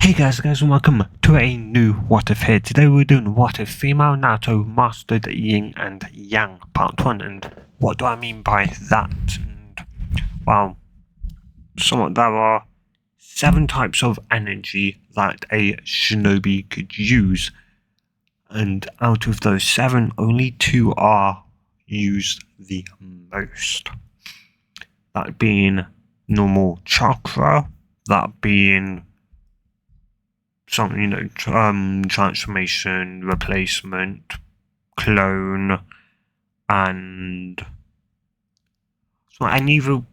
Hey guys, and welcome to a new What If here. Today we're doing What If Female Naruto Mastered Yin and Yang Part 1, and what do I mean by that? And, well, there are 7 types of energy that a shinobi could use, and out of those 7, only 2 are used the most. That being normal chakra, that being something, transformation, replacement, clone, and any of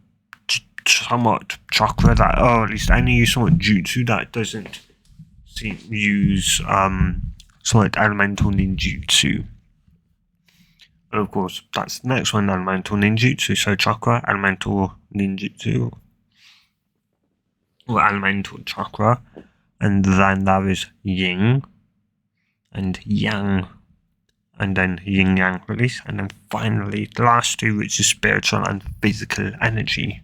somewhat chakra that, or at least any somewhat jutsu that doesn't use somewhat elemental ninjutsu. And of course, that's the next one, elemental ninjutsu. So chakra, elemental ninjutsu, or elemental chakra. And then there is yin and yang, and then yin yang release, and then finally the last 2, which is spiritual and physical energy.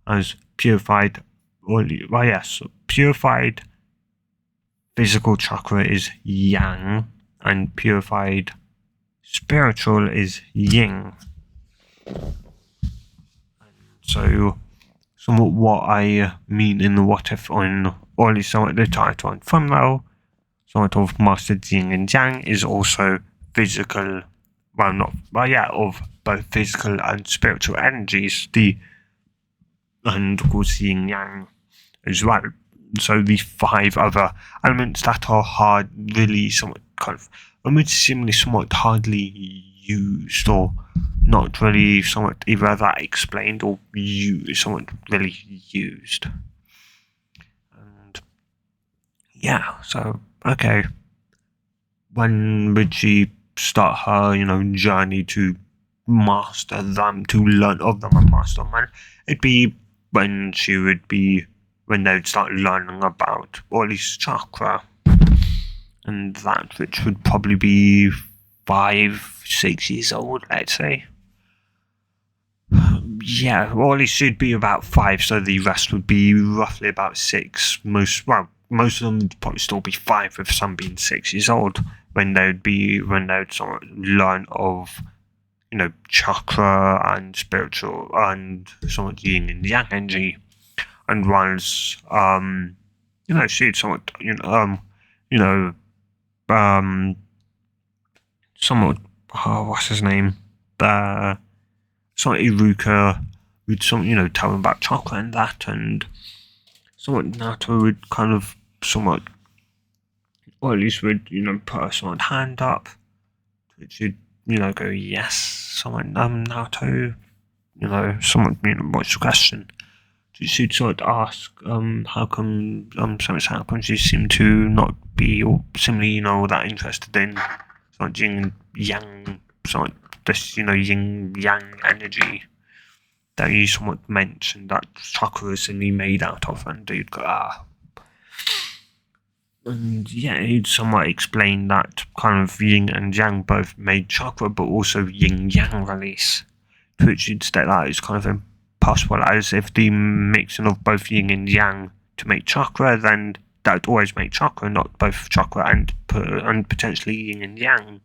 As purified, purified physical chakra is yang, and purified spiritual is yin. And so, somewhat what I mean in the what if on, or at least somewhat the title and thumbnail, somewhat of mastered yin and yang is also physical, of both physical and spiritual energies, and of course yin yang as well. So the 5 other elements that are really somewhat kind of seemingly somewhat hardly used, or not really somewhat either that explained or somewhat really used. And yeah, so okay, when would she start her journey to master them, to learn of them and master them? It'd be when they would start learning about, or at least chakra, and that, which would probably be 5-6 years old, let's say. Yeah, or at least she'd be about 5, so the rest would be roughly about 6. Most of them would probably still be 5, with some being 6 years old when they'd sort of learn of chakra and spiritual and somewhat yin and yang energy. And once she'd somewhat somewhat what's his name, somewhat Iruka would tell him about chakra and that, and somewhat Naruto would kind of somewhat, or at least would put a somewhat hand up, which would go yes, somewhat Naruto, somewhat what's the question? She'd sort of ask how come you seem to not be, or similarly that interested in somewhat yin and yang, somewhat this yin yang energy that you somewhat mentioned that chakra is suddenly made out of, and you'd go and yeah, he'd somewhat explain that kind of yin and yang both made chakra, but also yin yang release, to which you'd state that it's kind of impossible, as if the mixing of both yin and yang to make chakra, then that would always make chakra, not both chakra and potentially yin and yang,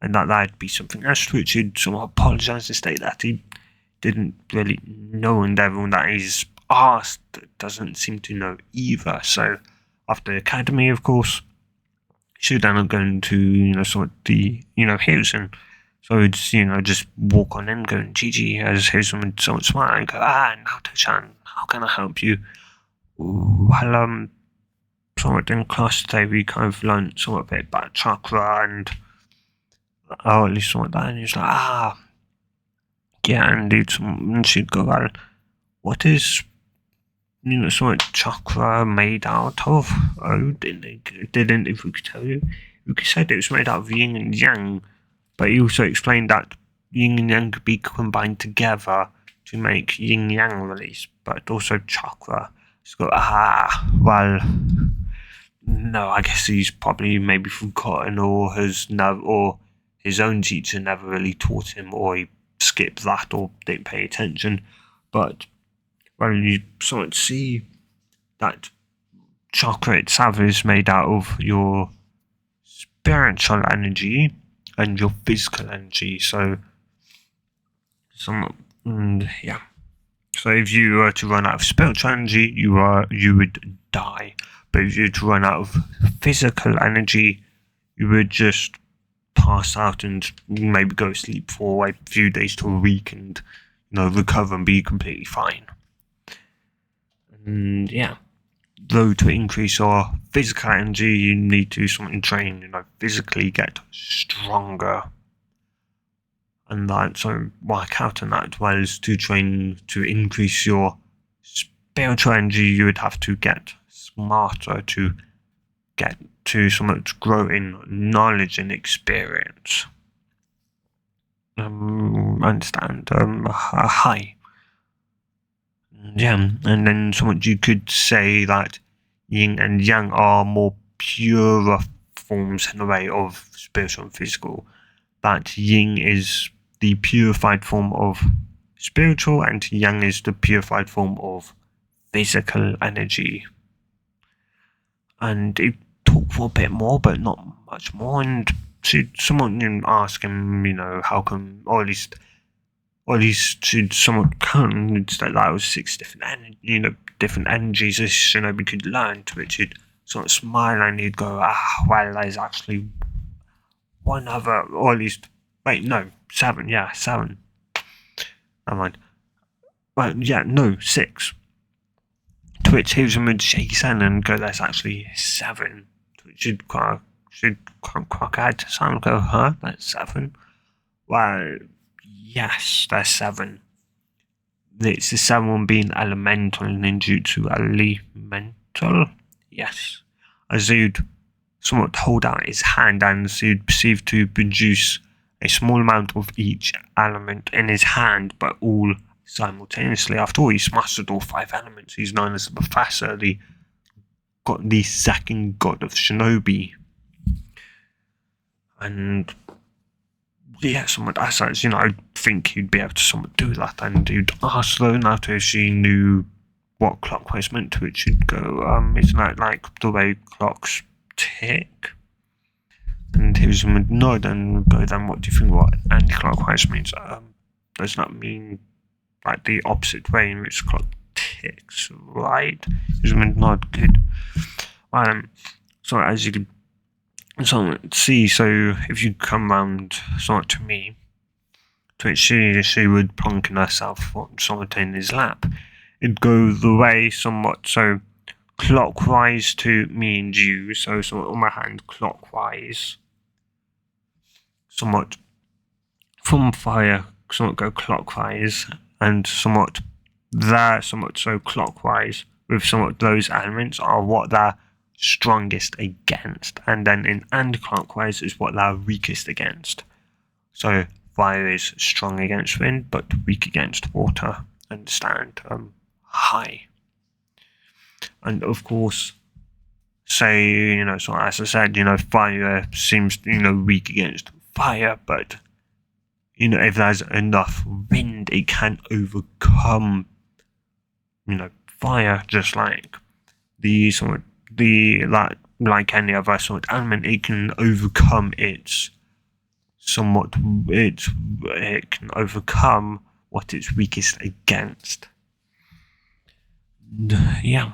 and that'd be something else, to which he'd somewhat apologise to state that he didn't really know, and everyone that he's asked doesn't seem to know either. So after the academy, of course, she'd end up going to somewhat the Hiruzen. So he'd just walk on in going GG, as Hiruzen would somewhat smile and go, Naruto-chan, how can I help you? Well, somewhat in class today we kind of learned somewhat a bit about chakra, and at least somewhat that, and he's like, yeah, and she'd go, well, what is somewhat chakra made out of? Oh, didn't Ifuki tell you? Ifuki said it was made out of yin and yang, but he also explained that yin and yang could be combined together to make yin yang release, but also chakra. So well, no, I guess he's probably maybe forgotten, or his own teacher never really taught him, or he skipped that, or didn't pay attention. But when you sort of see that chakra itself is made out of your spiritual energy and your physical energy. So, yeah. So if you were to run out of spiritual energy, you would die. But if you were to run out of physical energy, you would just pass out and maybe go to sleep for a few days to a week, and recover and be completely fine. And yeah, though to increase your physical energy, you need to train, physically get stronger. And that, so work out on that, whereas to train to increase your spiritual energy, you would have to get smarter to get to grow in knowledge and experience. Understand? Hi. Yeah, and then you could say that yin and yang are more purer forms in a way of spiritual and physical. That yin is the purified form of spiritual, and yang is the purified form of physical energy. And it talked for a bit more, but not much more. And someone ask him, how come, or at least someone can that was 6 different different energies this shinobi could learn, to which he'd sort of smile and he'd go, well, there's actually one other, or at least, wait, no, 7, yeah, 7. Never mind. Well, yeah, no, 6. To which Hilton would shake his hand and go, there's actually 7. To which she'd quack out to Sam and go, huh, that's 7? Well, yes, there's 7. It's the 7 one being elemental and ninjutsu elemental. Yes. As he'd somewhat hold out his hand and he'd perceive to produce a small amount of each element in his hand, but all simultaneously. After all, he's mastered all 5 elements. He's known as the Professor, the second god of shinobi. And yeah, somewhat as such, I think he'd be able to somewhat do that. And he'd ask Lona if she knew what clockwise meant, to which she'd go, isn't that like the way clocks tick? And he would nod and go, then what do you think what anti-clockwise means? Does that mean like the opposite way in which clock ticks, right? He would nod, good. So as you can see, so if you come round somewhat to me, to which she would plonk herself somewhat in his lap, it'd go the way somewhat, so clockwise to me and you, so somewhat on my hand clockwise, somewhat from fire, somewhat go clockwise, and somewhat there, somewhat so clockwise, with somewhat those elements are what they're strongest against, and then in anti-clockwise is what they're weakest against. So fire is strong against wind, but weak against water. Understand? High. And of course, say, so as I said, fire seems, weak against fire, but, if there's enough wind, it can overcome, fire, just like like any other sort of element, it can overcome it can overcome what it's weakest against. Yeah.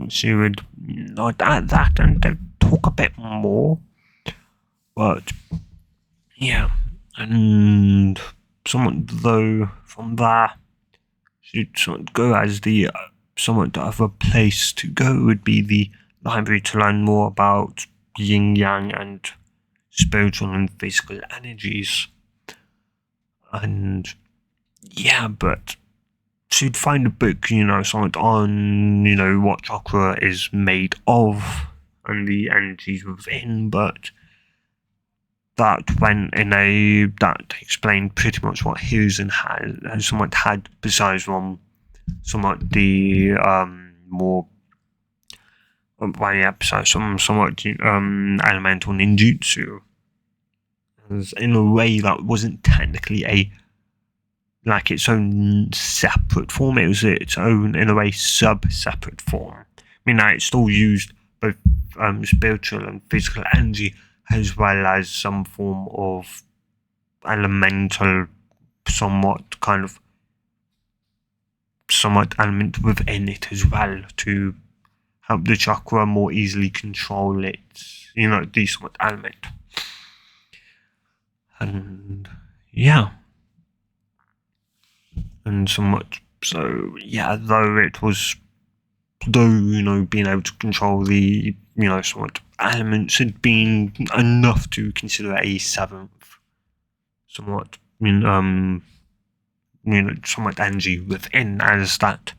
She would nod at that and talk a bit more. But yeah, and somewhat though from there, she'd sort of go as the somewhat other place to go would be the library to learn more about yin yang and spiritual and physical energies. And yeah, but she'd find a book, somewhat on, what chakra is made of and the energies within, but that explained pretty much what Hilton had besides from somewhat the more somewhat elemental ninjutsu, in a way that wasn't technically its own separate form. It was its own, in a way, sub-separate form, it still used both spiritual and physical energy, as well as some form of elemental, somewhat element within it as well, to help the chakra more easily control its, the somewhat element. And yeah. And somewhat, so yeah, being able to control the, somewhat elements had been enough to consider a seventh, somewhat, somewhat energy within, as that,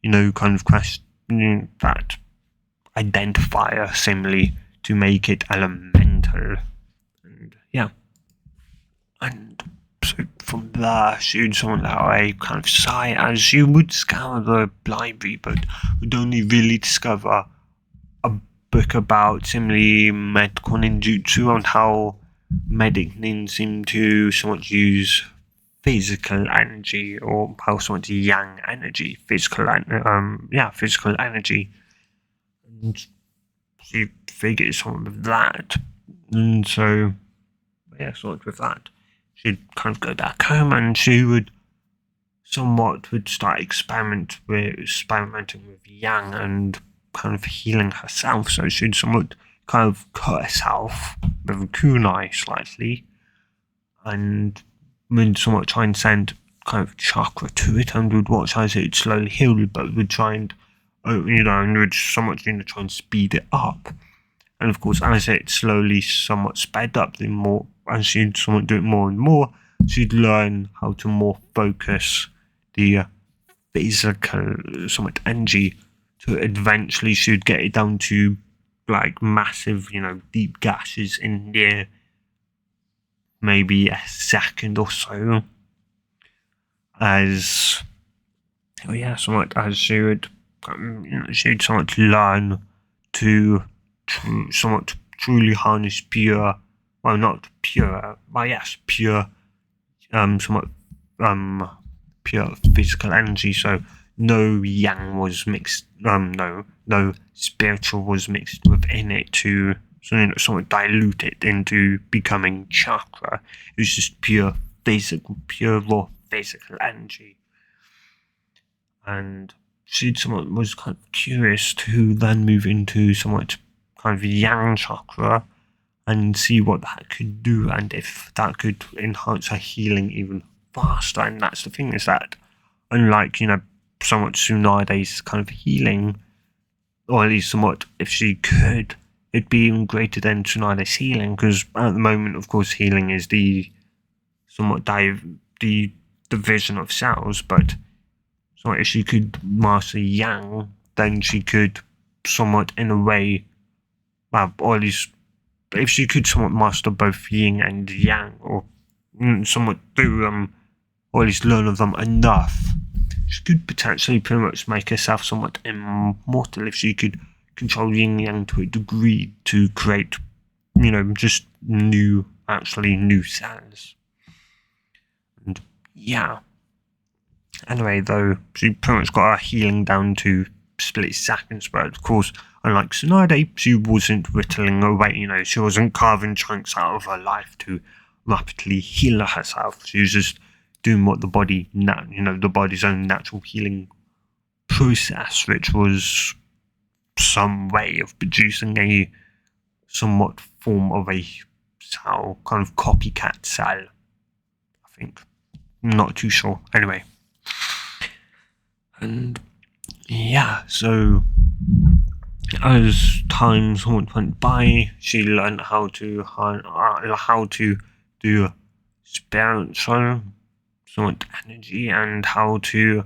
kind of question, that identifier, similarly, to make it elemental. And yeah. And so from there, soon someone let out a kind of sigh, as you would scour the library, but would only really discover a book about similarly medical ninjutsu, on how medic nin seem to somewhat use physical energy, or how somewhat yang energy, physical energy. And she figured something with that. And so, yeah, somewhat with that, she'd kind of go back home, and she would start experimenting with yang and kind of healing herself. So she'd somewhat kind of cut herself with a kunai slightly, and would somewhat try and send kind of chakra to it, and would watch as it slowly healed, but would try and and would somewhat try and speed it up. And of course, as it slowly somewhat sped up, the more, as she'd somewhat do it more and more, she'd learn how to more focus the physical somewhat energy, to eventually she'd get it down to like massive, deep gashes in there, maybe a second or so. As somewhat as she would, she'd somewhat learn to somewhat truly harness pure, somewhat pure physical energy. So no yang was mixed, no spiritual was mixed within it to somewhat dilute it into becoming chakra. It was just pure raw physical energy. And she somewhat was kind of curious to then move into somewhat kind of yang chakra and see what that could do, and if that could enhance her healing even faster. And that's the thing, is that unlike, somewhat Tsunade's kind of healing, or at least somewhat, if she could, it'd be even greater than Tsunade's healing, because at the moment, of course, healing is the somewhat the division of cells, but so if she could master yang, then she could somewhat, in a way, or at least if she could somewhat master both yin and yang, or somewhat do or at least learn of them enough, she could potentially pretty much make herself somewhat immortal, if she could control yin yang to a degree to create, just new cells. And yeah. Anyway, though, she pretty much got her healing down to split seconds, but of course, unlike Tsunade, she wasn't whittling away, she wasn't carving chunks out of her life to rapidly heal herself. She was just doing what the body, the body's own natural healing process, which was some way of producing a somewhat form of a cell, kind of copycat cell, I think. I'm not too sure. Anyway. And yeah, so as time somewhat went by, she learned how to do spiritual somewhat energy, and how to,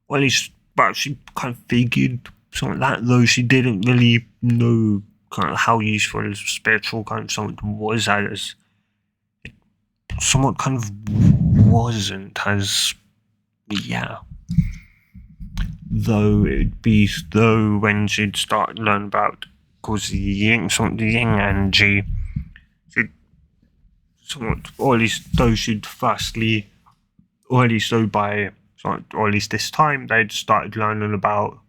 well, at least, but she kind of figured something like that, though she didn't really know kind of how useful spiritual kind of somewhat was, as it somewhat kind of wasn't, as though it'd be though when she'd start to learn about, because the yin energy, she'd somewhat, or at least though she'd firstly, or at least though by, or at least this time, they'd started learning about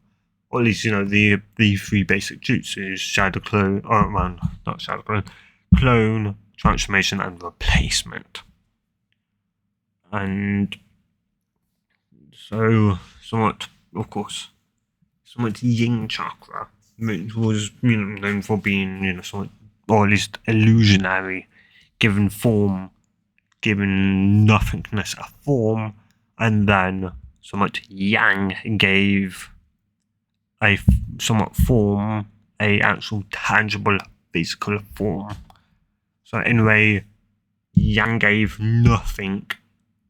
or at least the three basic jutsus: shadow clone, not shadow clone, transformation, and replacement. And so, of course, somewhat yin chakra, which was known for being somewhat, or at least illusionary, given nothingness a form, and then somewhat yang gave a somewhat form, a actual tangible physical form. So anyway, yang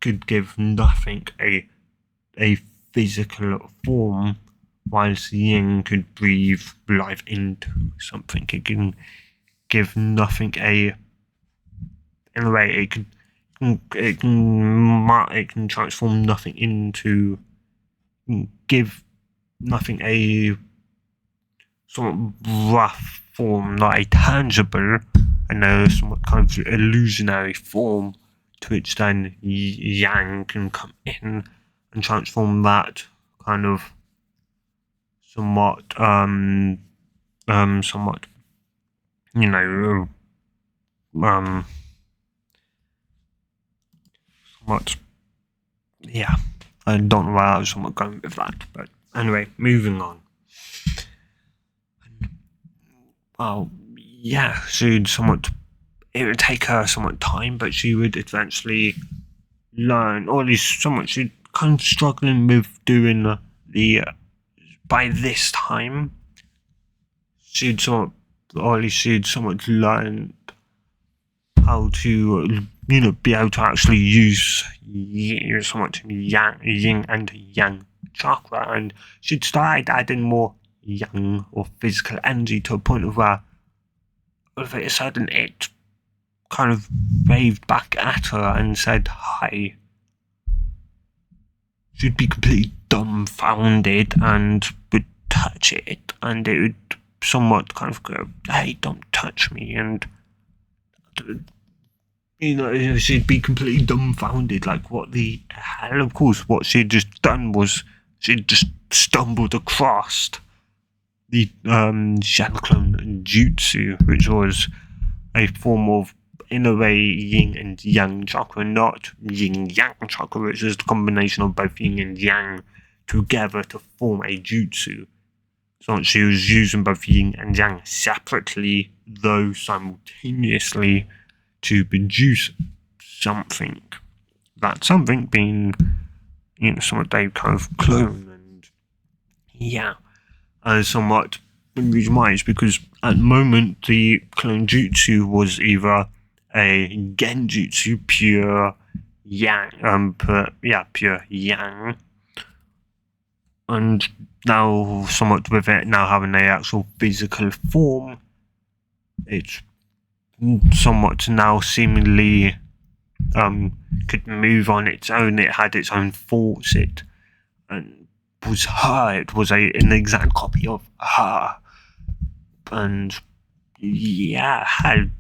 could give nothing a physical form, whilst yin could breathe life into something. It can give nothing in a way, it can transform nothing into, give nothing a sort of rough form, not a tangible, and a somewhat kind of illusionary form, to which then yang can come in and transform that kind of somewhat somewhat somewhat, yeah, I don't know where I was somewhat going with that, but anyway, moving on. Well, yeah, it would take her somewhat time, but she would eventually learn, or at least she'd kind of struggling with doing by this time, she'd somewhat learn how to, be able to actually use somewhat yin and yang chakra, and she'd start adding more yang or physical energy to a point of where all of a sudden it kind of waved back at her and said hi. She'd be completely dumbfounded and would touch it, and it would somewhat kind of go, "Hey, don't touch me," and she'd be completely dumbfounded, like, what the hell? Of course, what she'd just done was she'd just stumbled across the Shadow Clone Jutsu, which was a form of, in a way, yin and yang chakra, not yin yang chakra, which is the combination of both yin and yang together to form a jutsu. So she was using both yin and yang separately, though simultaneously, to produce something. That something being, somewhat they kind of clone, and yeah, somewhat. The reason why is because at the moment the clone jutsu was either a genjutsu, pure yang, pure yang, and now somewhat with it now having a actual physical form, it's somewhat now seemingly could move on its own. It had its own thoughts. It was her. It was an exact copy of her. And yeah,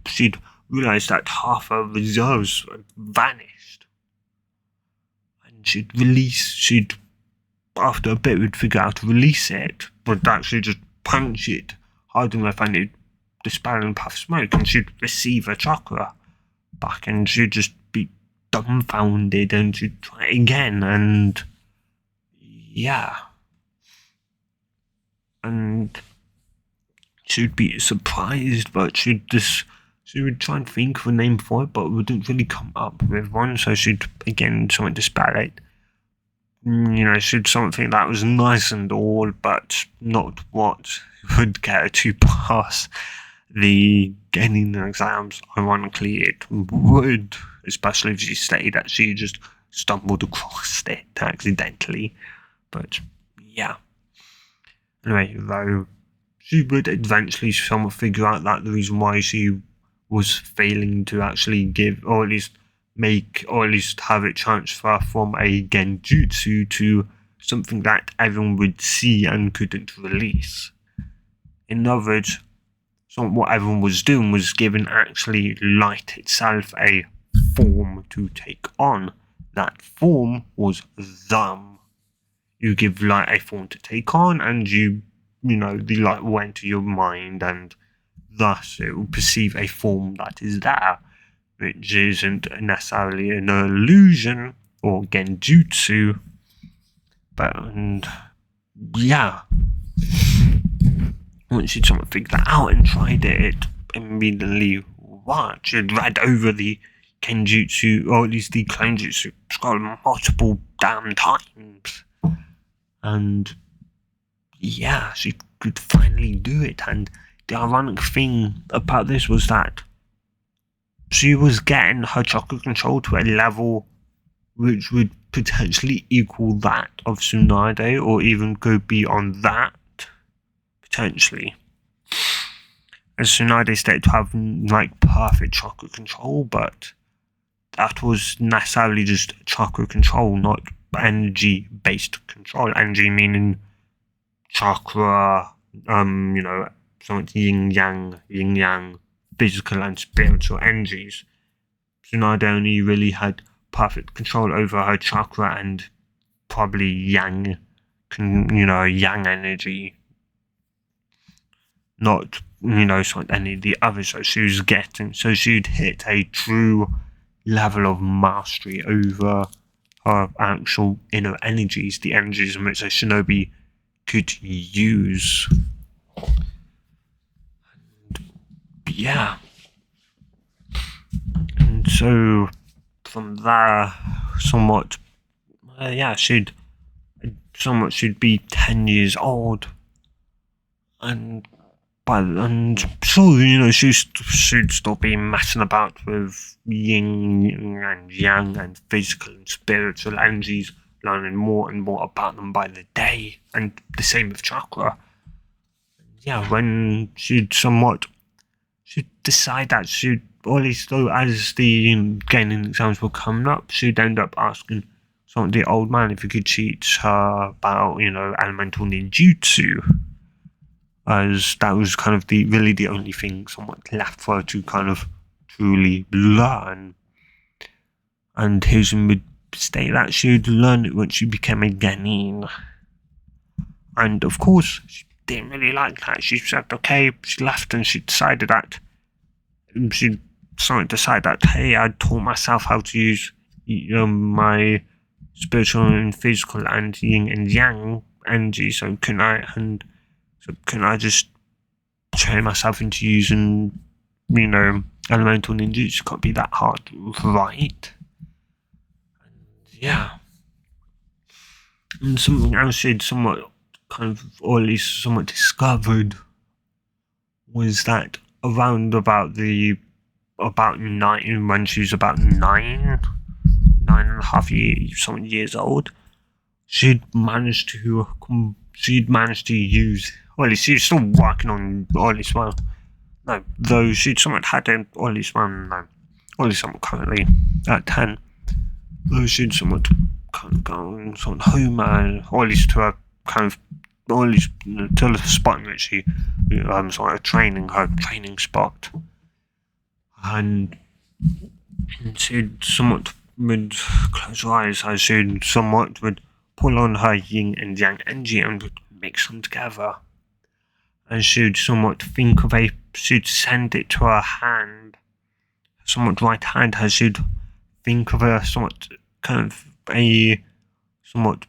she'd realised that half her reserves had vanished. And she'd after a bit would figure out how to release it, but actually just punch it hard enough and it'd dispel in puff smoke, and she'd receive her chakra back, and she'd just be dumbfounded, and she'd try again, and yeah. And she'd be surprised, but she would try and think of a name for it, but it wouldn't really come up with one, so she'd again somewhat dispel it. She'd something that was nice and all, but not what would get her to pass the getting the exams. Ironically, it would, especially if she stated that she just stumbled across it accidentally. But yeah. Anyway, though, she would eventually somewhat figure out that the reason why she was failing to actually give, or at least have it transfer from a genjutsu to something that everyone would see and couldn't release. In other words, what everyone was doing was giving actually light itself a form to take on. That form was them. you give light a form to take on, and the light will enter your mind, and thus it will perceive a form that is there, which isn't necessarily an illusion or genjutsu, but yeah. Once you'd someone figured that out and tried it immediately watched, you'd read over the Kenjutsu, or at least the Clonjutsu scroll multiple damn times. And yeah, she could finally do it. And the ironic thing about this was that she was getting her chakra control to a level which would potentially equal that of Tsunade, or even go beyond that, potentially. As Tsunade stated to have perfect chakra control, but that was necessarily just chakra control, not energy-based control. Energy meaning chakra, something yin yang, physical and spiritual energies. Tsunade only really had perfect control over her chakra and probably yang energy, not any of the others that she was getting. So she'd hit a true level of mastery over her actual inner energies, the energies in which a shinobi could use. Yeah. And so from there, she'd be 10 years old, and so she'd still be messing about with yin and yang and physical and spiritual energies, learning more and more about them by the day, and the same with chakra. Yeah, when she'd decide that she'd, or at least as the gaining exams were coming up, she'd end up asking the old man if he could teach her about, elemental ninjutsu, as that was kind of the only thing somewhat left for her to kind of truly learn. And Hizen would state that she would learn it when she became a genin. And of course, she didn't really like that. She said, okay, she left, and she decided that hey, I taught myself how to use my spiritual and physical and yin and yang energy, so couldn't I just train myself into using, elemental ninjutsu? Can't be that hard, right? And yeah. And something else she'd somewhat or at least somewhat discovered, was that around about 9, when she was about 9 and a half years old, she'd managed to use, or at least she was still working on, or at least though she'd somewhat had it, or at least somewhat currently at 10, though she'd somewhat kind of gone home, or at least to a kind of, or at least to the spot in which she her training spot, and she'd somewhat would close her eyes as she'd somewhat would pull on her yin and yang energy and would mix them together, and she'd somewhat think of she'd send it to her hand, somewhat right hand, as she'd think of a somewhat kind of a somewhat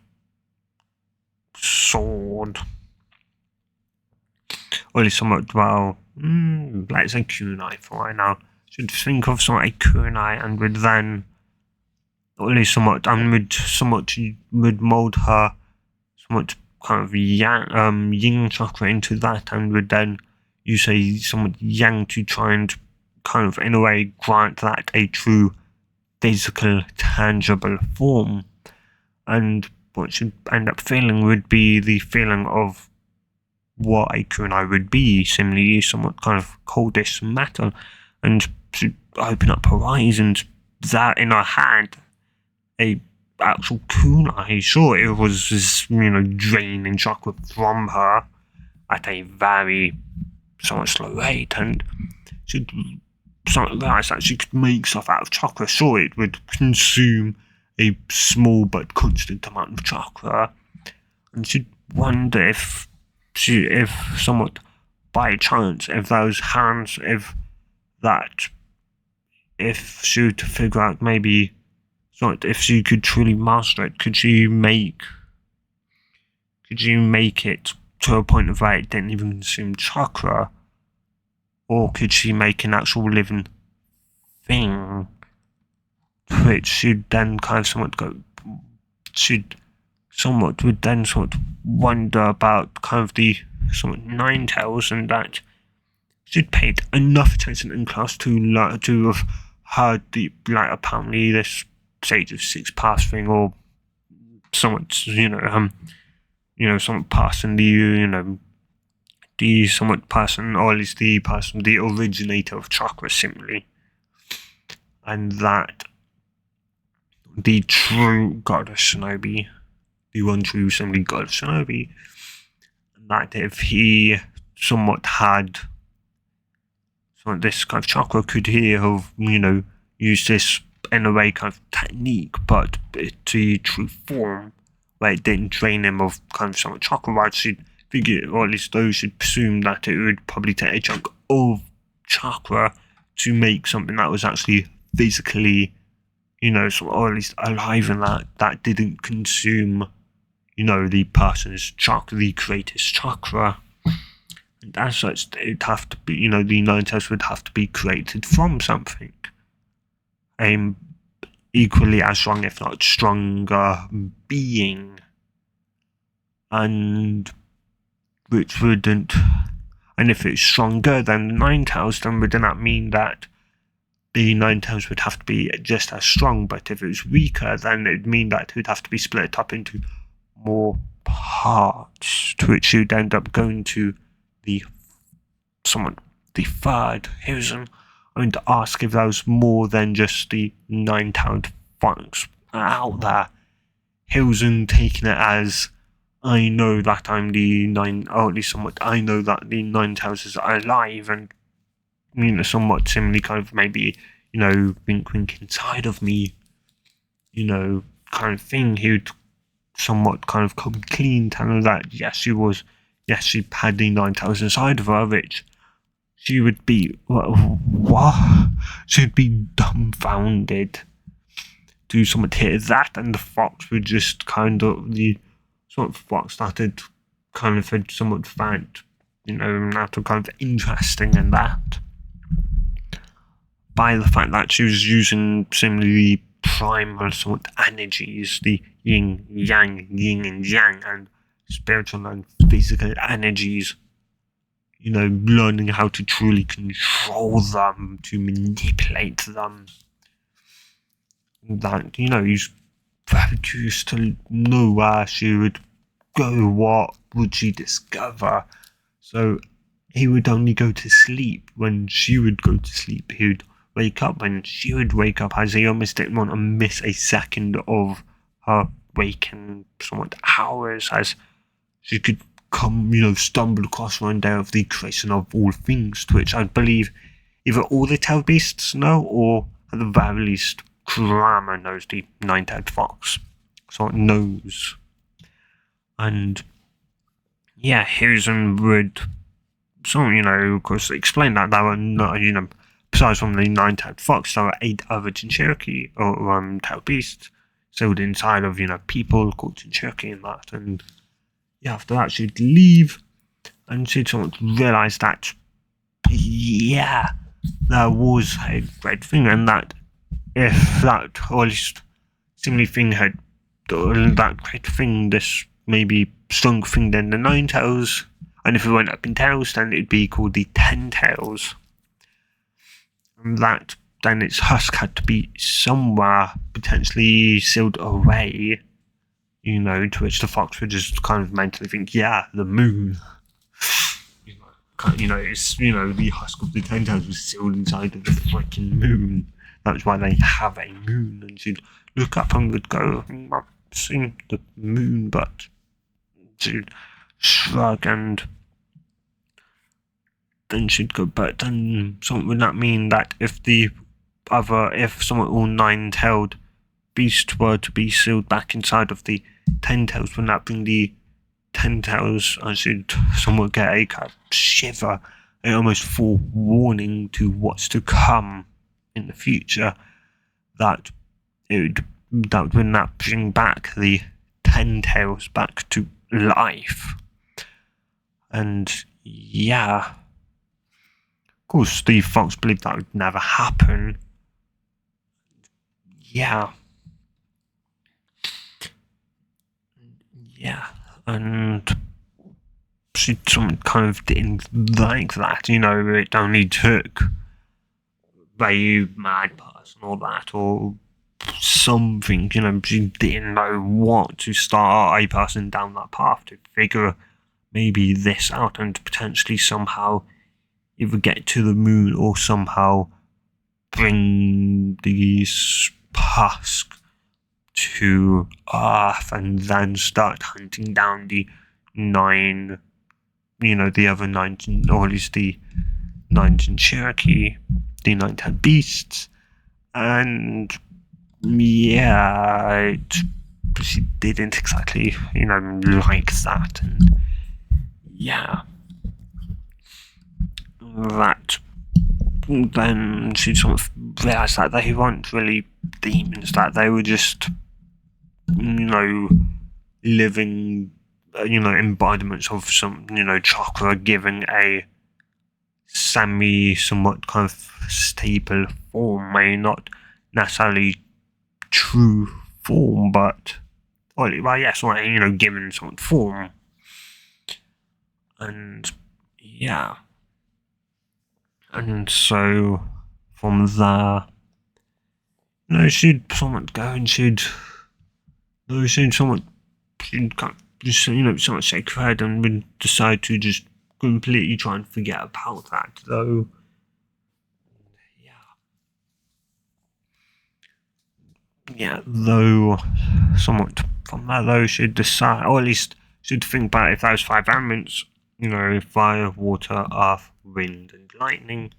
sword, or at least somewhat, let's say kunai for right now. She'd think of somewhat a kunai, and would then, or at least somewhat, and would mold her somewhat kind of yin chakra into that, and would then use a somewhat yang to try and kind of in a way grant that a true physical, tangible form. And what she'd end up feeling would be the feeling of what a kunai would be, similarly somewhat kind of coldish metal, and she'd open up her eyes, and that in her hand, a actual kunai. Sure, it was just, draining chakra from her at a very somewhat slow rate, and she'd realize that she could make stuff out of chakra. Sure, it would consume a small but constant amount of chakra, and she'd wonder if somewhat by chance, if those hands, if she were to figure out maybe, if she could truly master it, could she make it to a point of where it didn't even consume chakra, or could she make an actual living thing, which she'd then kind of would then sort of wonder about kind of the somewhat nine tails, and that she'd paid enough attention in class to have heard the, like, apparently this stage of six pass thing, or somewhat, somewhat passing the somewhat person, or at least the person, the originator of chakra simply, and that the true goddess Shinobi, the one true simply god Shinobi, that if he somewhat had this kind of chakra, could he have, used this in a way kind of technique, but to true form, where it didn't drain him of kind of somewhat chakra, right? She'd figure, or at least those should presume, that it would probably take a chunk of chakra to make something that was actually physically, or at least alive, and that didn't consume, the person's chakra, the creator's chakra. And as such, it'd have to be, the nine tails would have to be created from something equally as strong, if not stronger, being, and which wouldn't, and if it's stronger than the nine tails, then wouldn't that mean that the nine tails would have to be just as strong? But if it was weaker, then it'd mean that it would have to be split up into more parts, to which you'd end up going to the third Hiruzen, and to ask if there was more than just the nine-tailed fox out there. Hiruzen taking it as, I know that I'm the nine, or at least somewhat, I know that the nine tails is alive, and somewhat similarly kind of maybe, wink inside of me, kind of thing. He would somewhat kind of come clean, telling her that yes, she had the nine tails inside of her, which she would be, what? She'd be dumbfounded to somewhat hear that, and the fox would just kind of, the sort of fox started kind of had somewhat found, kind of interesting in that, by the fact that she was using similarly primal somewhat energies, the yin and yang, and spiritual and physical energies, learning how to truly control them, to manipulate them. That, he's very curious to know where she would go, what would she discover. So he would only go to sleep when she would go to sleep. He would wake up when she would wake up, as he almost didn't want to miss a second of her waking somewhat hours, as she could come, stumble across one day of the creation of all things, to which I believe either all the tail beasts know, or at the very least Kurama knows, the nine-tailed fox. So it knows. And yeah, Hiruzen would, of course, explain that there were not, besides from the nine-tailed fox, there were 8 other Jinchuriki, or tailed beasts, sealed inside of, people called Jinchuriki and that. And yeah, after that she'd leave, and she'd sort of realise that, yeah, there was a great thing, and that if that, or at least similar thing had, that great thing, this maybe stronger thing than the nine tails, and if it went up in tails, then it'd be called the 10 tails. And that, then its husk had to be somewhere potentially sealed away, to which the fox would just kind of mentally think, yeah, the moon. It's, the husk of the 10 tails was sealed inside of the freaking moon. That's why they have a moon. And she'd look up and would go, I've seen the moon, but she'd shrug, and then she'd go, but then something would that mean that if someone all 9-tailed beasts were to be sealed back inside of the 10 tails, would that bring the ten tails, I should somewhat get a kind of shiver, a almost forewarning to what's to come in the future, that it would not bring back the ten tails back to life. And yeah, of course, Steve Fox believed that would never happen. Yeah, and she kind of didn't like that. It only took a mad person or that, or something. She didn't know what to start a person down that path to figure maybe this out and potentially somehow either get to the moon or somehow bring these husk to Earth and then start hunting down the the other 19, or at least the 19 Cherokee, the 19 beasts. And yeah, she didn't exactly, like that. And yeah, that then she sort of realised that they weren't really demons, that they were just, living, embodiments of some, chakra, given a somewhat kind of stable form, not necessarily true form, but, given some form. And yeah. And so from there, she'd somewhat go and she'd somewhat shake her head and would decide to just completely try and forget about that, though. Yeah, though somewhat from there, though, she'd decide, or at least she'd think about if those 5 elements, fire, water, earth, wind, and lightning,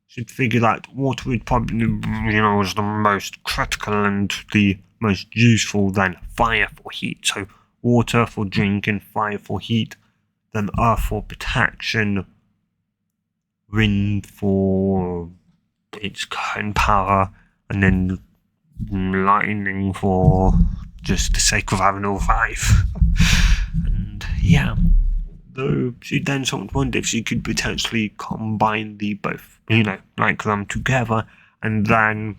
she'd figure that water would probably, was the most critical and the most useful, then fire for heat. So water for drinking, fire for heat, then earth for protection, wind for its current power, and then lightning for just the sake of having all 5. And yeah, though she then sort of wondered if she could potentially combine the both, like them together, and then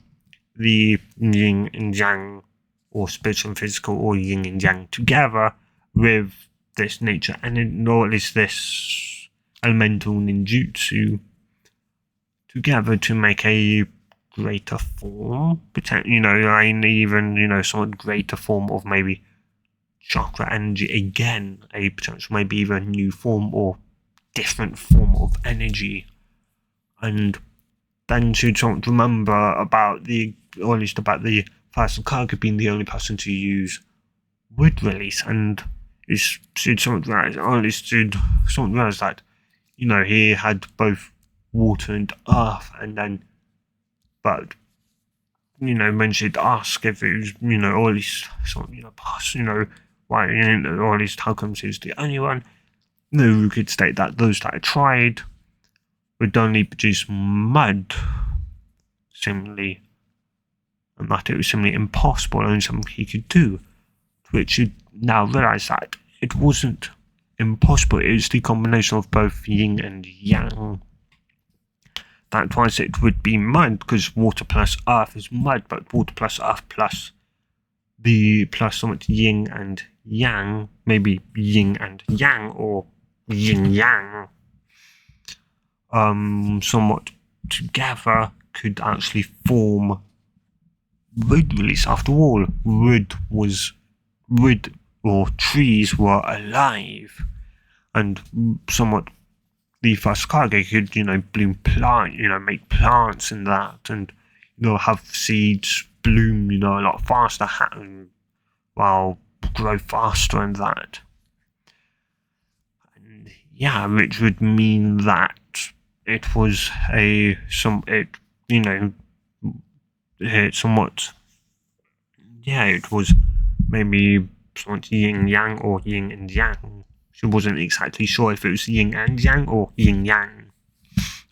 the yin and yang, or spiritual and physical, or yin and yang together with this nature, and or at least this elemental ninjutsu together to make a greater form, and even, somewhat greater form of maybe chakra energy, again, a potential maybe even new form or different form of energy. And then she'd sort of remember about or at least about the first Kage being the only person to use wood release, and she'd sort of realize, or at least she'd sort of realize that, he had both water and earth, and then, but, when she'd ask if it was, or at least sort of, pass, why, or at least how come she was the only one, who could state that those that had tried would only produce mud, seemingly, and that it was simply impossible, only something he could do. To which you now realise that it wasn't impossible, it was the combination of both yin and yang. That was, it would be mud, because water plus earth is mud, but water plus earth plus somewhat yin and yang, maybe yin and yang, or yin yang, somewhat together could actually form wood release. After all, wood, or trees were alive, and somewhat the first Kage could, bloom plant, make plants and that, and, have seeds bloom, a lot faster, while grow faster and that. And yeah, which would mean that it was it was maybe somewhat yin yang or yin and yang. She wasn't exactly sure if it was yin and yang or yin yang,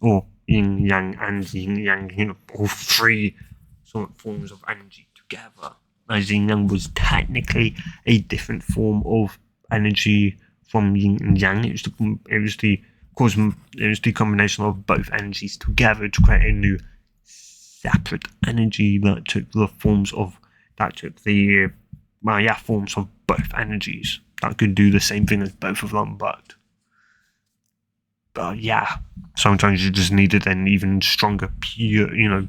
or yin yang and yin yang, all three sort of forms of energy together. As yin yang was technically a different form of energy from yin and yang. It was the combination of both energies together to create a new separate energy that took the forms of forms of both energies that could do the same thing as both of them, but sometimes you just needed an even stronger pure,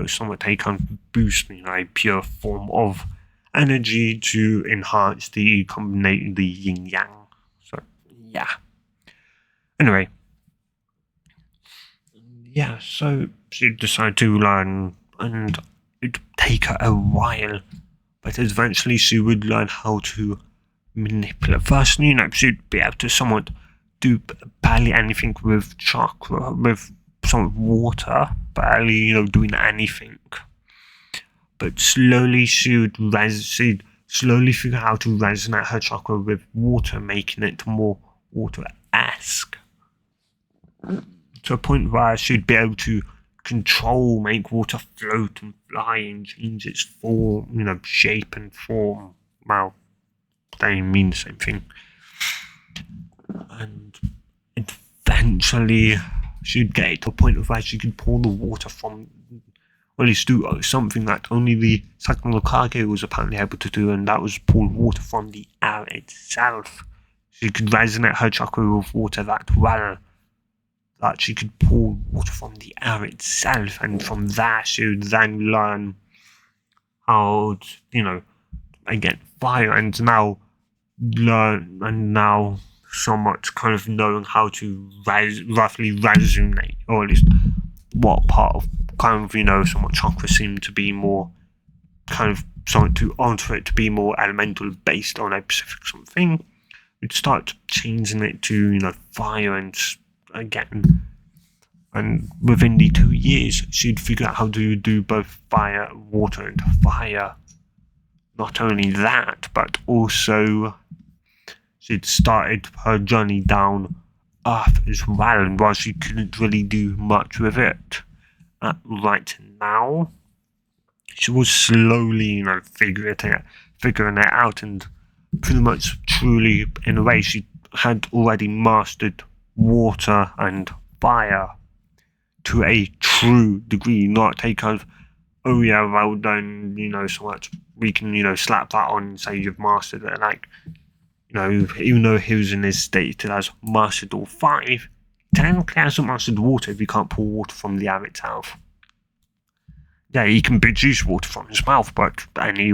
somewhat a kind of boost, a pure form of energy to enhance the combination, the yin yang. So yeah. Anyway, so she decided to learn, and it'd take her a while, but eventually she would learn how to manipulate. First, she'd be able to somewhat do barely anything with chakra, with some water, barely, doing anything. But slowly she'd slowly figure out how to resonate her chakra with water, making it more water-esque. To a point where she'd be able to make water float and fly and change its form, shape and form. Well, they mean the same thing. And eventually she'd get it to a point where she could pour the water from, or at least do something that only the Sakura Kage was apparently able to do, and that was pour water from the air itself. She could resonate her chakra with water that well that she could pour water from the air itself, and from there she would then learn how to, again, fire, and now somewhat kind of knowing how to roughly resonate, or at least what part of kind of, somewhat chakra seemed to be more kind of something to alter it to be more elemental based on a specific something. We'd start changing it to, fire, and again, and within the 2 years she'd figure out how to do both fire, water, and fire. Not only that, but also she'd started her journey down Earth as well, and while she couldn't really do much with it right now, she was slowly, figuring it out, and pretty much truly, in a way, she had already mastered water and fire to a true degree, not a kind of, oh yeah, well done, so much, we can, slap that on and say you've mastered it, like, even though he was in his state that has mastered all 5, technically hasn't mastered water if you can't pour water from the air itself. Yeah, he can produce water from his mouth, but any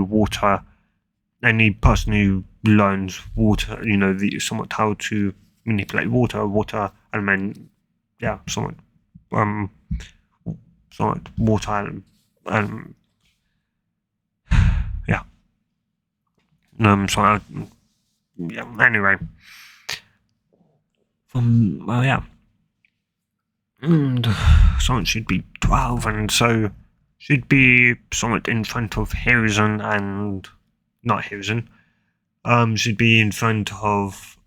person who learns water, somewhat how to manipulate water element, somewhat water, anyway, and someone should be 12, and so she'd be somewhat in front of Hiruzen, and not Hiruzen, she'd be in front of,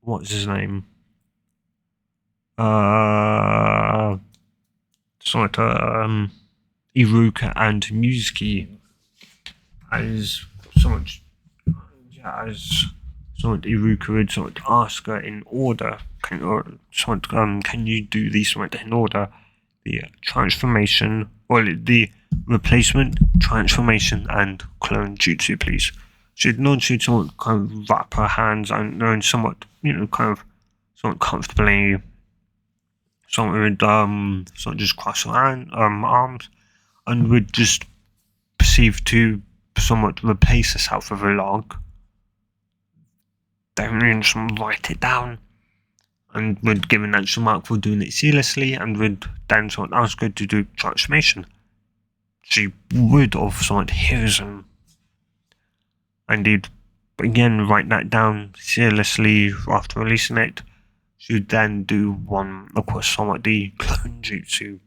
what's his name, Iruka and Mizuki, as Iruka would ask her in order, can you do these in order? The transformation, or the replacement, transformation, and clone jutsu, please. She'd somewhat kind of wrap her hands and somewhat, somewhat comfortably, would just cross her arms, and would just perceive to somewhat replace herself with a log. Then write it down, and would give an answer mark for doing it seriously, and would then ask her to do transformation. She would have Hiruzen, and he'd again write that down seriously after releasing it. She would then do one, of course, the clone jutsu,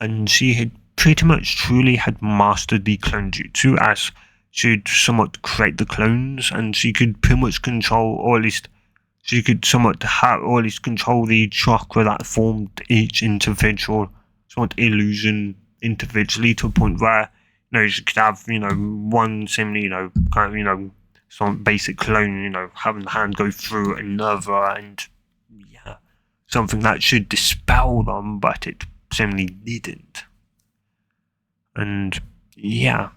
and she had pretty much truly had mastered the clone jutsu, as she'd somewhat create the clones, and she could pretty much control, or at least she could somewhat have, or at least control the chakra that formed each individual somewhat illusion individually, to a point where, she could have, one seemingly, kind of, some basic clone, having the hand go through another, and yeah, something that should dispel them, but it seemingly didn't. And yeah.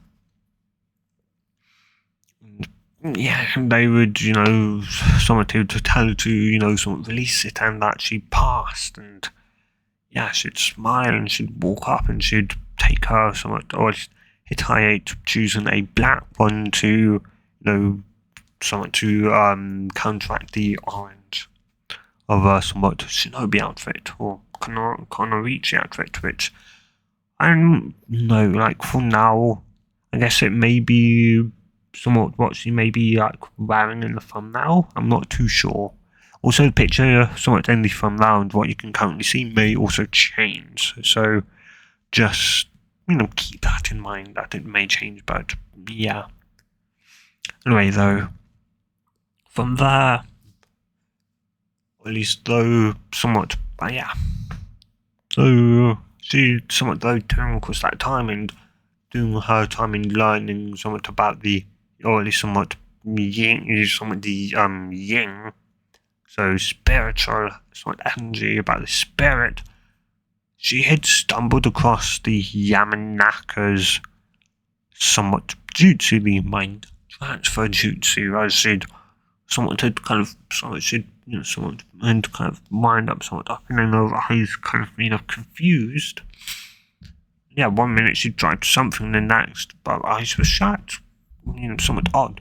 Yeah, they would, someone to tell her to, someone release it, and that she passed, and yeah, she'd smile and she'd walk up and she'd take her somewhat, or Hittite choosing a black one to, somewhat to counteract the orange of a somewhat shinobi outfit, or Konorichi outfit, which I don't know, like, for now, I guess it may be somewhat what she may be like wearing in the thumbnail. I'm not too sure. Also, the picture somewhat in the thumbnail and what you can currently see may also change. So just keep that in mind that it may change. But yeah. Anyway, though, from there, or at least though somewhat, yeah. So she somewhat though during course that time and doing her time in learning somewhat about the, or at least somewhat yin, somewhat the yin, so spiritual, somewhat energy about the spirit, she had stumbled across the Yamanaka's somewhat jutsu, the mind transfer jutsu, as she'd somewhat had kind of, somewhat and kind of wind up somewhat up in her eyes, kind of confused. Yeah, 1 minute she tried something, the next, but eyes were shut. Somewhat odd.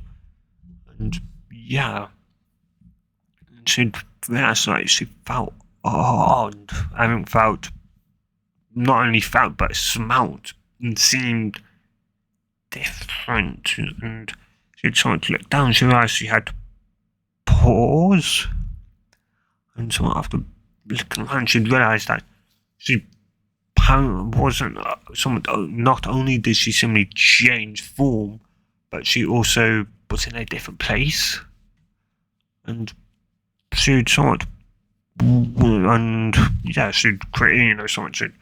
And yeah, she'd realised like she felt odd. Not only felt, but smelt and seemed different. And she'd somewhat looked down, she realised she had paws. And somewhat after looking around, she'd realised that she wasn't not only did she simply change form, but she also was in a different place, and she'd somewhat, and yeah, she'd create, somewhat should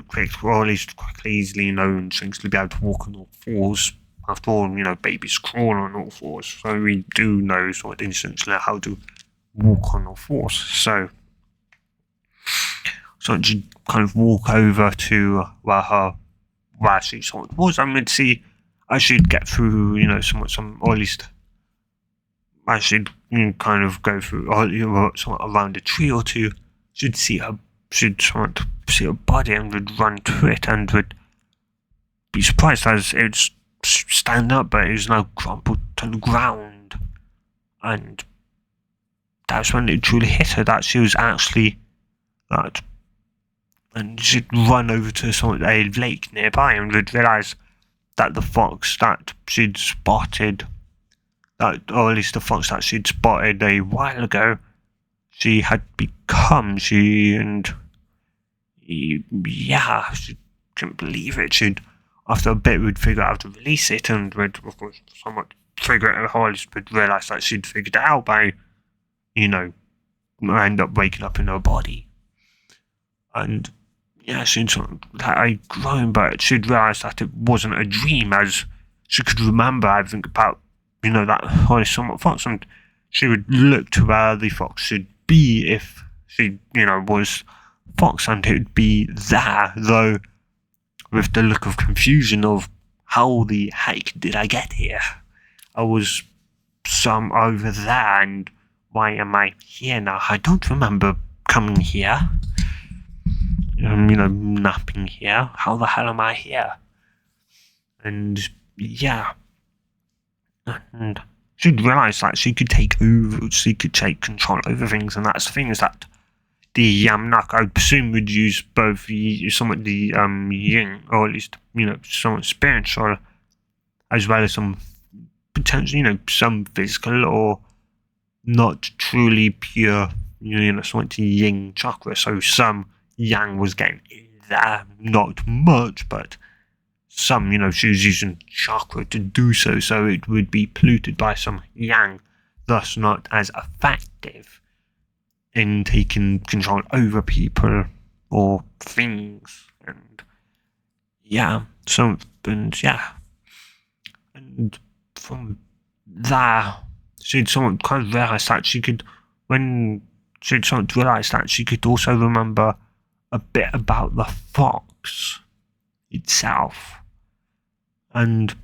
quick, or at least quickly, easily, and things to be able to walk on all fours. After all, babies crawl on all fours, so we do know somewhat instinctually how to walk on all fours. So she'd kind of walk over to where she sort of was, and we'd see as she'd get through, or at least as she'd kind of go through, or somewhat around a tree or two, she'd somewhat see her body and would run to it and would be surprised as it would stand up, but it was now crumpled to the ground, and that's when it truly hit her that she was actually that. And she'd run over to a lake nearby and would realise that the fox that she'd spotted, or at least the fox that she'd spotted a while ago, she had become. She couldn't believe it. She'd, after a bit, would figure out how to release it, and would, of course, somewhat figure it out, or at least would realise that she'd figured it out by, end up waking up in her body. And yeah, she'd sort of like grown, but she'd realised that it wasn't a dream, as she could remember everything about, that holy somewhat fox, and she would look to where the fox should be if she, was fox, and it would be there, though with the look of confusion of how the heck did I get here? I was some over there, and why am I here now? I don't remember coming here. Napping here. How the hell am I here? And yeah, and she'd realised that she could take control over things, and that's the thing, is that the Yamanaka, I would presume, would use both somewhat the yin, or at least somewhat spiritual, as well as some potential, some physical or not truly pure, somewhat yin chakra. So some yang was getting in there, not much, but some, she was using chakra to do so, so it would be polluted by some yang, thus not as effective in taking control over people or things. And yeah, and from there, she'd somewhat kind of realised that she could also remember a bit about the fox itself. And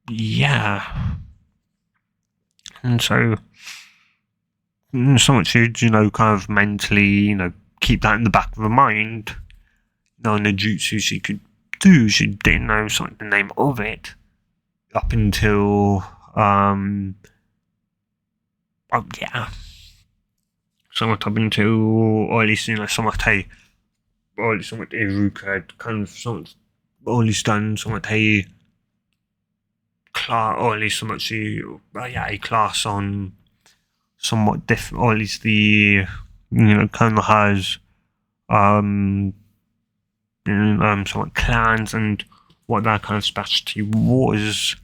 yeah, and so somewhat she'd, kind of mentally, keep that in the back of her mind. Knowing the jutsu she could do, she didn't know the name of it up until somewhat up until, or at least somewhat Iruka had kind of or at least done somewhat a class, or at least a class on somewhat different, or at least the kind of has somewhat clans and what that kind of specialty was.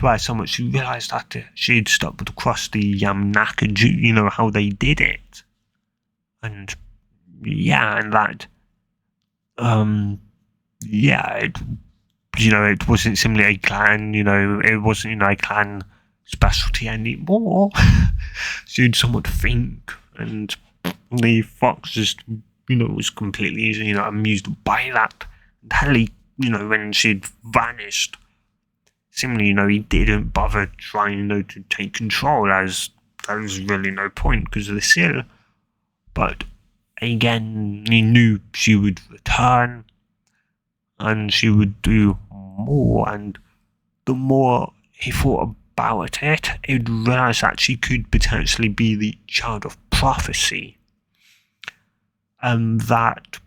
Where somewhat she realised that she'd stumbled across the Yamanaka, how they did it, and that it wasn't simply a clan, it wasn't a clan specialty anymore. She'd somewhat think, and the fox just was completely amused by that. And Helly, when she'd vanished, seemingly he didn't bother trying to take control, as there was really no point because of the seal. But again, he knew she would return and she would do more, and the more he thought about it, he'd realise that she could potentially be the child of prophecy. And that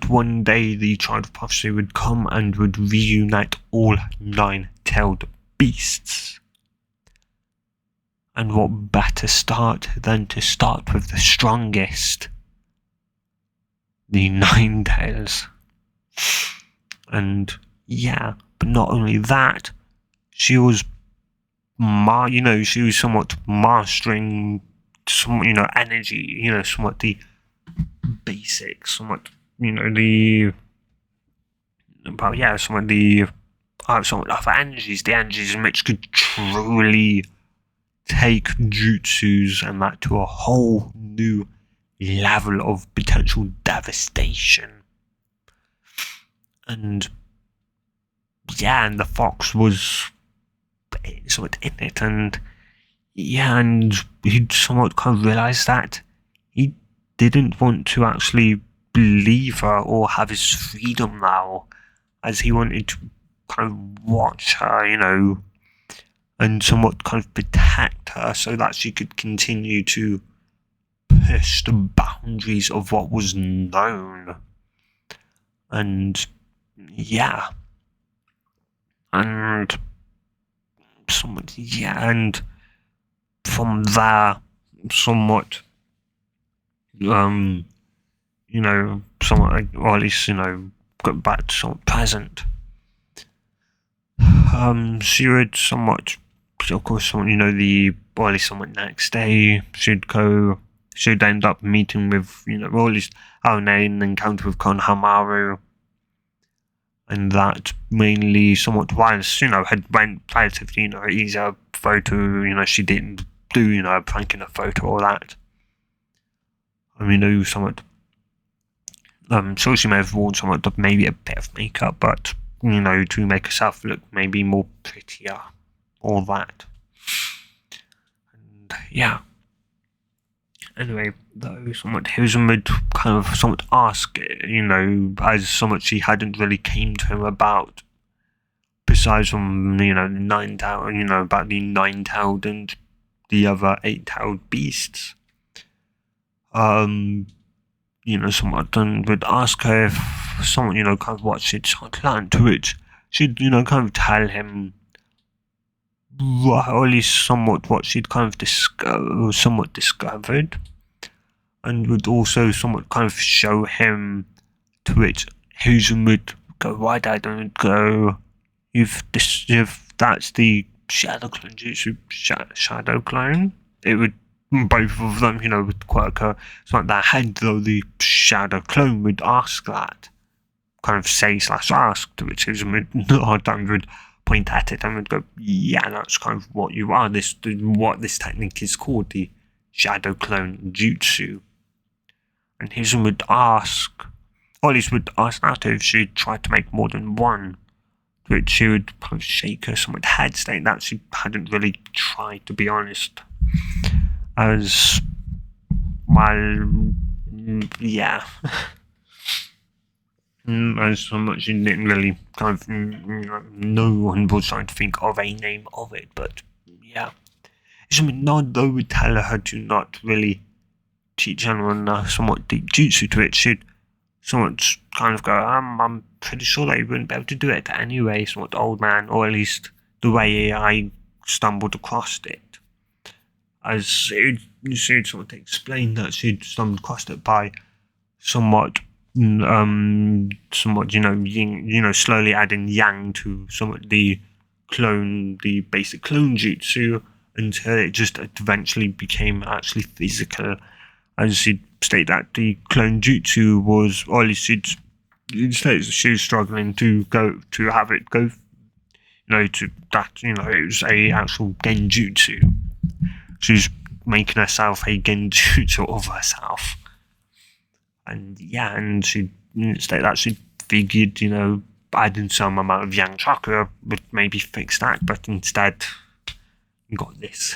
one day the child of prophecy would come and would reunite all 9-tailed beasts. And what better start than to start with the strongest, the 9 tails. And but not only that, she was somewhat mastering some energy, somewhat the basics, somewhat somewhat other energies, the energies in which could truly take jutsus and that to a whole new level of potential devastation. And and the fox was somewhat in it, and he'd somewhat kind of realised that he didn't want to actually believe her or have his freedom now, as he wanted to kind of watch her, and somewhat kind of protect her so that she could continue to push the boundaries of what was known. And and somewhat and from there, somewhat somewhat, or at least got back to somewhat present. She would somewhat, of course, or at least somewhat next day, she'd end up meeting with, or at least having an encounter with Konohamaru. And that mainly somewhat whilst, had went relatively, easier photo, she didn't do, a prank in a photo or that. I mean, somewhat, so she may have worn somewhat, maybe a bit of makeup, but, to make herself look maybe more prettier, all that. And anyway, though, somewhat Hiruzen would kind of somewhat ask, as somewhat she hadn't really came to him about, besides from, the 9-tailed, about the 9-tailed and the other 8-tailed beasts. Somewhat and would ask her if someone, kind of what she'd learned, to which she'd, kind of tell him, or at least somewhat what she'd kind of discovered, and would also somewhat kind of show him, to which Hazen would go wide-eyed and go, if that's the shadow clone jutsu, shadow clone, it would, both of them, would quirk her. It's like their head, though, the shadow clone would ask that, kind of say/ask, to which Hazen would nod and would point at it and would go, yeah, that's kind of what you are. What this technique is called, the shadow clone jutsu. And Hazen would ask, or at least would ask Naruto if she'd tried to make more than one, to which she would kind of shake her somewhat head, saying that she hadn't really tried, to be honest. As, well, yeah. As so much she didn't really kind of, no one was trying to think of a name of it, but yeah. Something Nod, though, would tell her to not really teach anyone somewhat deep jutsu, to it she'd somewhat kind of go, I'm pretty sure that you wouldn't be able to do it anyway, somewhat old man, or at least the way I stumbled across it. As she'd sort of explain that she'd stumbled across it by somewhat, yin, slowly adding yang to somewhat the basic clone jutsu, until it just eventually became actually physical. As she'd state that the clone jutsu was, or at least she'd state that she was struggling to have it go, to that, it was a actual genjutsu. She's making herself a genjutsu of herself. And yeah, and she'd state that she figured, adding some amount of yang chakra would maybe fix that, but instead got this.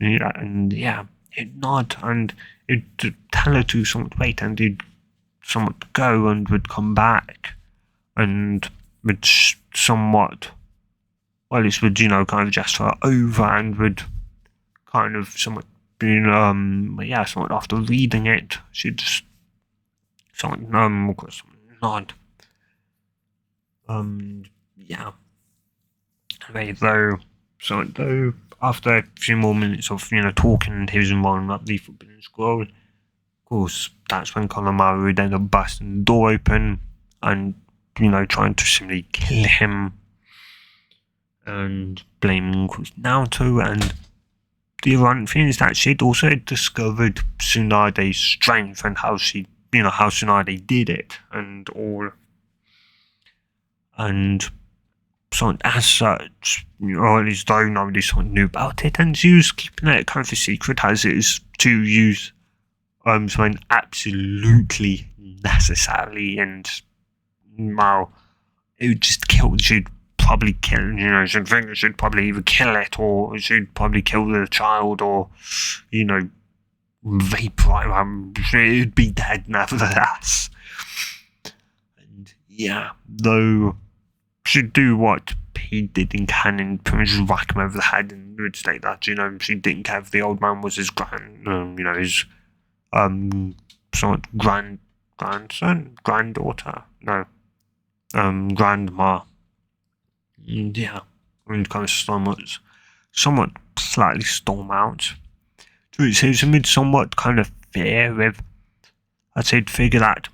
And yeah, it'd nod and it'd tell her to somewhat wait, and he'd somewhat go and would come back and would somewhat, well, at least would, kind of gesture her over and would kind of somewhat, somewhat after reading it, she'd just somewhat, nod. Yeah. Anyway, though, after a few more minutes of, talking and he was rolling up the Forbidden Scroll, of course, that's when Konohamaru would end up busting the door open and, trying to simply kill him and blaming Naruto. And the ironic thing is that she'd also discovered Tsunade's strength and how how Tsunade did it and all. And so as such, or at least though nobody sort of knew about it, and she was keeping it kind of a secret as it is to use something absolutely necessarily, and well, it would just kill. She'd probably kill. She'd think she'd probably either kill it, or she'd probably kill the child, or vaporize. It'd be dead nevertheless. And yeah, though she'd do what he did in canon, pretty much whack him over the head, and would state that she didn't care if the old man was his his somewhat grandson, granddaughter, no, grandma. And yeah, and kind of somewhat slightly storm out. So it seems amid somewhat kind of fear with, I'd say, figure that,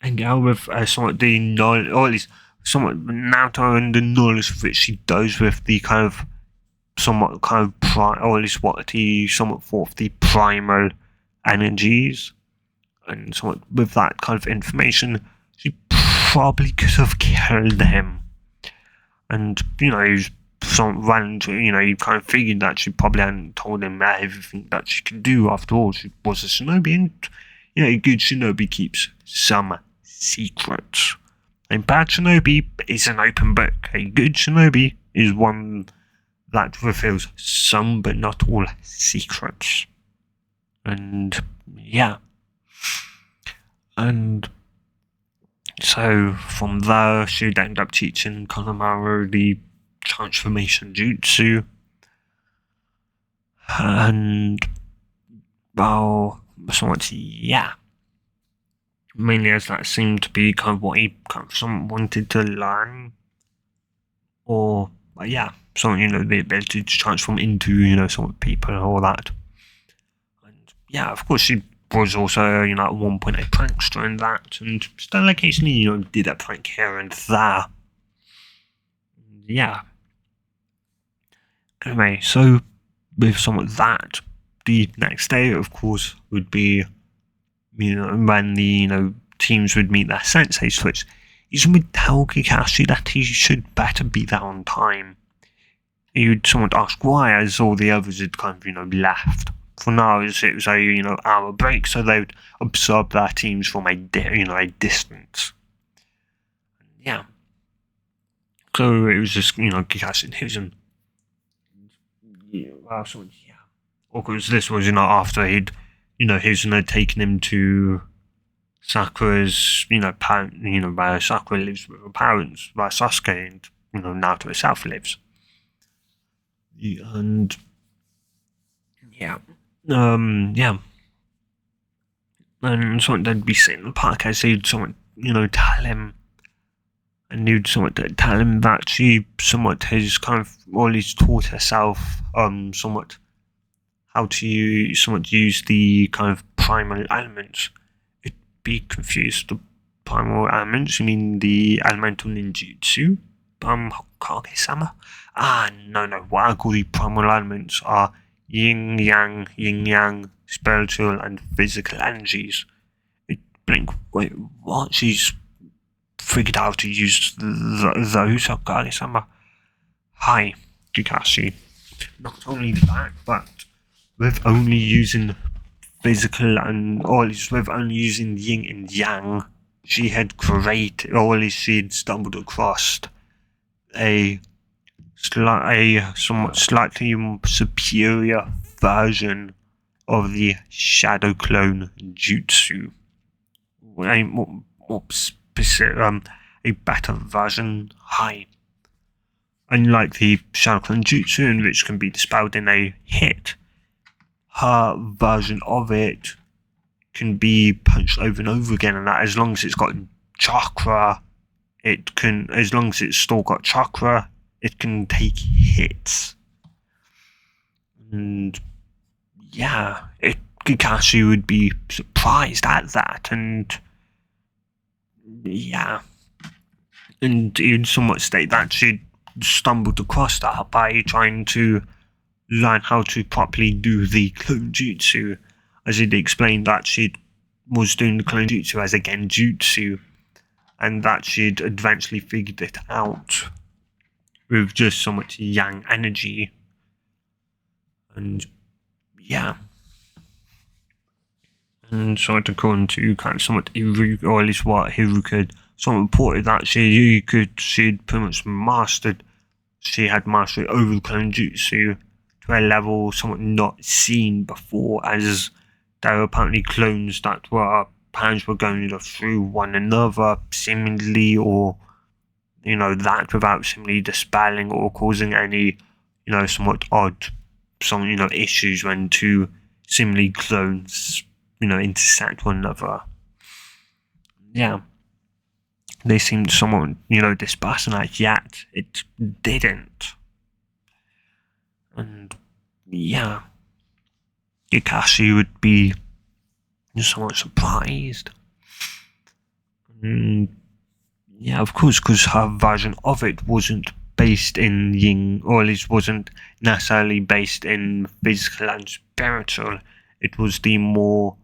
and go with somewhat the knowledge, or at least somewhat Naruto and the knowledge of which she does with the kind of somewhat kind of or at least what he somewhat thought of the primal energies, and somewhat with that kind of information, she probably could have killed him. And he was somewhat ran to, he kind of figured that she probably hadn't told him everything that she could do. After all, she was a shinobi, and a good shinobi keeps some secrets. A bad shinobi is an open book. A good shinobi is one that reveals some but not all secrets. And yeah. And so from there, she'd end up teaching Konohamaru the transformation jutsu. And, well, somewhat, yeah. Mainly as that seemed to be kind of what he kind of somewhat wanted to learn. Or, yeah, something, the ability to transform into, somewhat people and all that. And, yeah, of course, she'd was also, at one point a prankster in that, and still occasionally, did a prank here and there. Yeah. Anyway, so with some of that, the next day, of course, would be, when the, teams would meet their senseis, which even would tell Kakashi that he should better be there on time. He would somewhat ask why, as all the others had kind of, left. For now, it was a, hour break, so they would observe their teams from a distance. Yeah. So it was just, Kakashi and Hizen. Well, yeah. Of course, this was, after he'd, Hizen had taken him to Sakura's, parent, where Sakura lives with her parents, where Sasuke and, Naruto herself lives. And, yeah. Yeah. And someone they'd be sitting in the park as he'd someone, tell him, and he'd somewhat tell him that she somewhat has kind of always taught herself, somewhat how to somewhat use the kind of primal elements. It'd be confused. The primal elements, you mean the elemental ninjutsu? Hokage-sama? No. What I call the primal elements are yin-yang, spiritual and physical energies. Blink, wait, what? She's figured out how to use those, Hokage-sama. Hi, Kakashi. Not only that, but with only using physical or at least with only using yin and yang, she had created, or at least she had stumbled across a somewhat slightly superior version of the Shadow Clone Jutsu. A more specific, a better version. Hi. Unlike the Shadow Clone Jutsu, in which can be dispelled in a hit, her version of it can be punched over and over again, and that as long as it's got chakra, as long as it's still got chakra, it can take hits. And yeah, Kakashi would be surprised at that, and yeah. And he'd somewhat state that she'd stumbled across that by trying to learn how to properly do the clone jutsu, as he'd explained that she was doing the clone jutsu as a genjutsu, and that she'd eventually figured it out with just so much yang energy. And yeah. And so according to kind of somewhat Iruka, or at least what Hiruka had somewhat reported, that she'd pretty much mastered, she had mastery over the clone jutsu to a level somewhat not seen before, as there were apparently clones that were parents were going through one another seemingly, or that without seemingly dispelling or causing any somewhat odd issues when two seemingly clones intersect one another. Yeah, they seemed somewhat dispersonate, yet it didn't. And yeah, Kakashi would be somewhat surprised. And yeah, of course, because her version of it wasn't based in yin, or at least wasn't necessarily based in physical and spiritual. It was the more,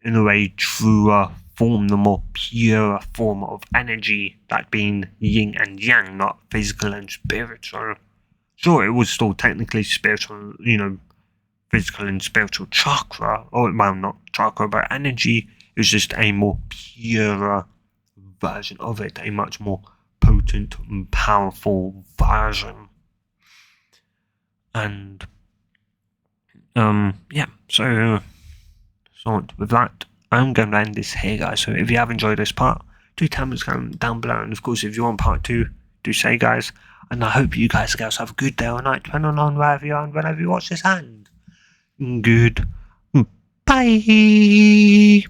in a way, truer form, the more pure form of energy, that being yin and yang, not physical and spiritual. Sure, it was still technically spiritual, physical and spiritual chakra, or well, not chakra, but energy. It was just a more purer version of it, a much more potent and powerful version. And yeah, so with that, I'm going to end this here, guys. So if you have enjoyed this part, do tell me down below, and of course if you want part 2, do say, guys. And I hope you guys and girls have a good day or night, depending on wherever you are and whenever you watch this, and good bye.